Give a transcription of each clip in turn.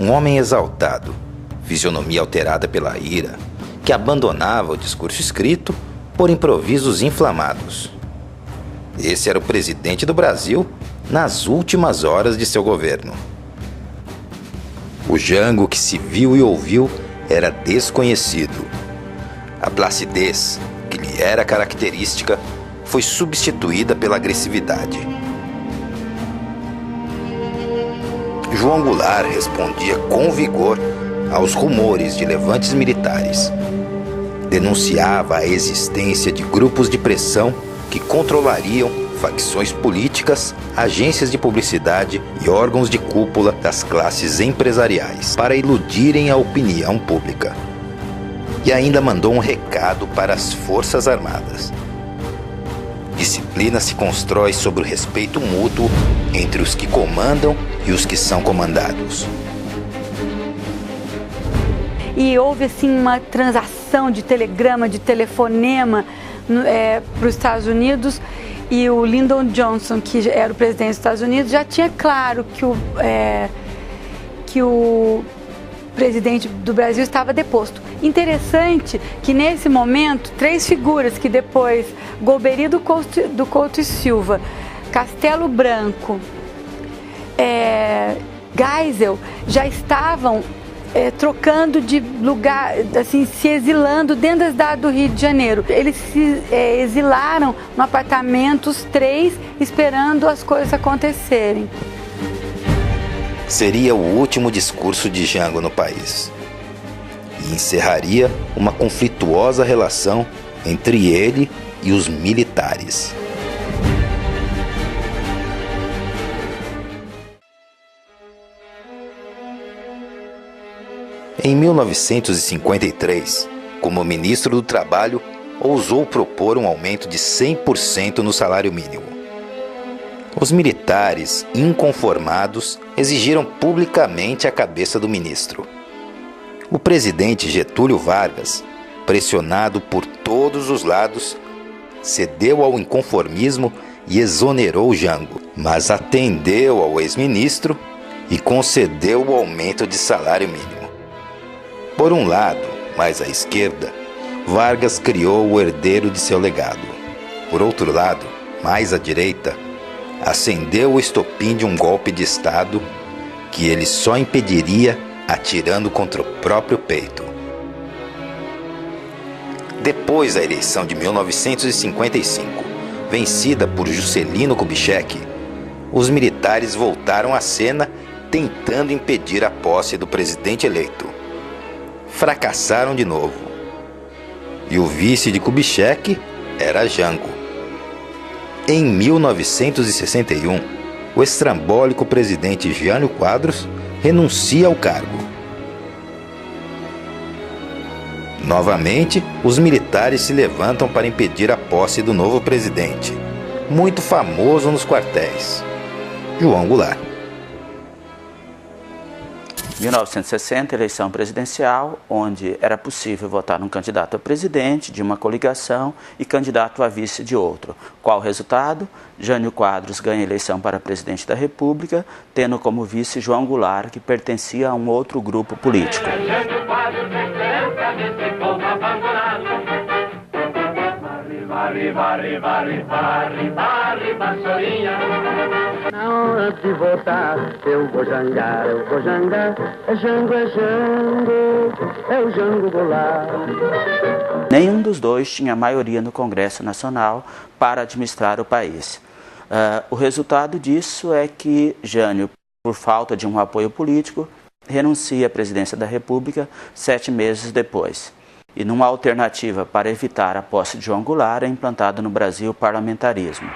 um homem exaltado, fisionomia alterada pela ira, que abandonava o discurso escrito por improvisos inflamados. Esse era o presidente do Brasil nas últimas horas de seu governo. O Jango que se viu e ouviu era desconhecido. A placidez, que lhe era característica, foi substituída pela agressividade. João Goulart respondia com vigor aos rumores de levantes militares. Denunciava a existência de grupos de pressão que controlariam facções políticas, agências de publicidade e órgãos de cúpula das classes empresariais para iludirem a opinião pública. E ainda mandou um recado para as Forças Armadas. Disciplina se constrói sobre o respeito mútuo entre os que comandam e os que são comandados. E houve assim uma transação de telegrama, de telefonema para os Estados Unidos, e o Lyndon Johnson, que era o presidente dos Estados Unidos, já tinha claro que o presidente do Brasil estava deposto. Interessante que nesse momento, três figuras que depois, Golbery do Couto e Silva, Castelo Branco, Geisel, já estavam trocando de lugar, assim, se exilando dentro da cidade do Rio de Janeiro. Eles se exilaram no apartamento, os três, esperando as coisas acontecerem. Seria o último discurso de Jango no país. E encerraria uma conflituosa relação entre ele e os militares. Em 1953, como ministro do Trabalho, ousou propor um aumento de 100% no salário mínimo. Os militares, inconformados, exigiram publicamente a cabeça do ministro. O presidente Getúlio Vargas, pressionado por todos os lados, cedeu ao inconformismo e exonerou Jango, mas atendeu ao ex-ministro e concedeu o aumento de salário mínimo. Por um lado, mais à esquerda, Vargas criou o herdeiro de seu legado. Por outro lado, mais à direita, acendeu o estopim de um golpe de Estado que ele só impediria atirando contra o próprio peito. Depois da eleição de 1955, vencida por Juscelino Kubitschek, os militares voltaram à cena tentando impedir a posse do presidente eleito. Fracassaram de novo. E o vice de Kubitschek era Jango. Em 1961, o estrambólico presidente Jânio Quadros renuncia ao cargo. Novamente, os militares se levantam para impedir a posse do novo presidente, muito famoso nos quartéis, João Goulart. 1960, eleição presidencial, onde era possível votar num candidato a presidente de uma coligação e candidato a vice de outro. Qual o resultado? Jânio Quadros ganha a eleição para presidente da República, tendo como vice João Goulart, que pertencia a um outro grupo político. Na hora de votar, eu vou jangar, é Jango, é o Jango Goulart. Nenhum dos dois tinha maioria no Congresso Nacional para administrar o país. O resultado disso é que Jânio, por falta de um apoio político, renuncia à presidência da República 7 meses depois. E numa alternativa para evitar a posse de João Goulart, é implantado no Brasil o parlamentarismo.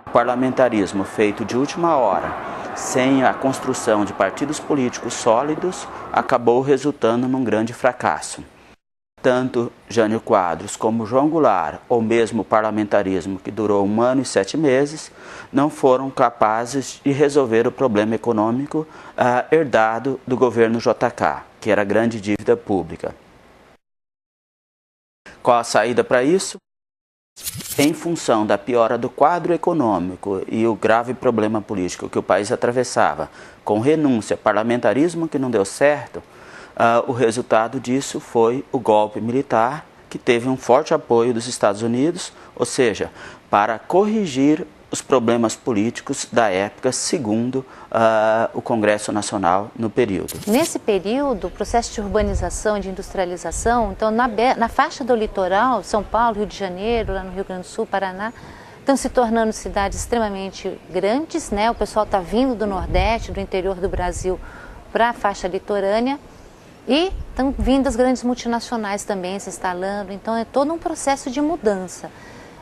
O parlamentarismo feito de última hora, sem a construção de partidos políticos sólidos, acabou resultando num grande fracasso. Tanto Jânio Quadros como João Goulart, ou mesmo o parlamentarismo que durou 1 ano e 7 meses, não foram capazes de resolver o problema econômico herdado do governo JK, que era a grande dívida pública. Qual a saída para isso? Em função da piora do quadro econômico e o grave problema político que o país atravessava, com renúncia, parlamentarismo que não deu certo, o resultado disso foi o golpe militar, que teve um forte apoio dos Estados Unidos, ou seja, para corrigir os problemas políticos da época, segundo o Congresso Nacional no período. Nesse período, o processo de urbanização e de industrialização, então na faixa do litoral, São Paulo, Rio de Janeiro, lá no Rio Grande do Sul, Paraná, estão se tornando cidades extremamente grandes, né? O pessoal está vindo do Nordeste, do interior do Brasil, para a faixa litorânea, e estão vindo as grandes multinacionais também se instalando, então é todo um processo de mudança.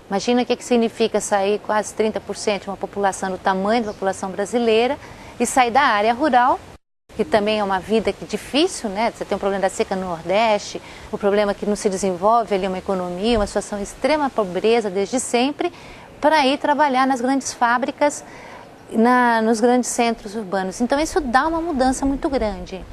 Imagina o que significa sair quase 30% de uma população do tamanho da população brasileira e sair da área rural, que também é uma vida difícil, né? Você tem um problema da seca no Nordeste, o problema que não se desenvolve ali uma economia, uma situação de extrema pobreza desde sempre, para ir trabalhar nas grandes fábricas, nos grandes centros urbanos. Então isso dá uma mudança muito grande.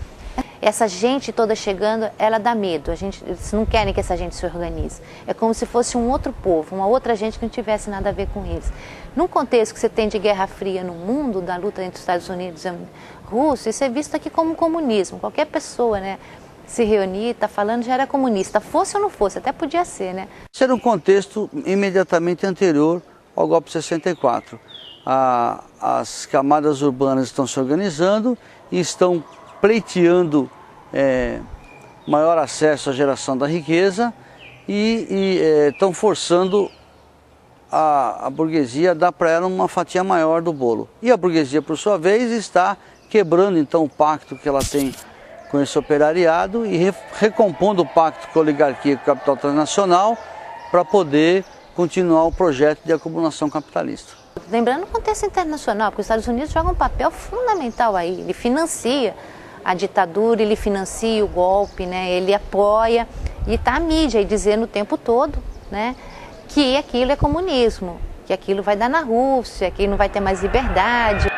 Essa gente toda chegando, ela dá medo. Eles não querem que essa gente se organize. É como se fosse um outro povo, uma outra gente que não tivesse nada a ver com eles. Num contexto que você tem de Guerra Fria no mundo, da luta entre os Estados Unidos e a Rússia, isso é visto aqui como comunismo. Qualquer pessoa, né, se reunir, está falando, já era comunista. Fosse ou não fosse, até podia ser, né? Isso era um contexto imediatamente anterior ao golpe de 64. As camadas urbanas estão se organizando e estão pleiteando maior acesso à geração da riqueza e estão forçando a burguesia a dar para ela uma fatia maior do bolo. E a burguesia, por sua vez, está quebrando então o pacto que ela tem com esse operariado e recompondo o pacto com a oligarquia e com o capital transnacional para poder continuar o projeto de acumulação capitalista. Lembrando o contexto internacional, porque os Estados Unidos jogam um papel fundamental aí, ele financia a ditadura, ele financia o golpe, né? Ele apoia e está a mídia aí dizendo o tempo todo, né, que aquilo é comunismo, que aquilo vai dar na Rússia, que não vai ter mais liberdade.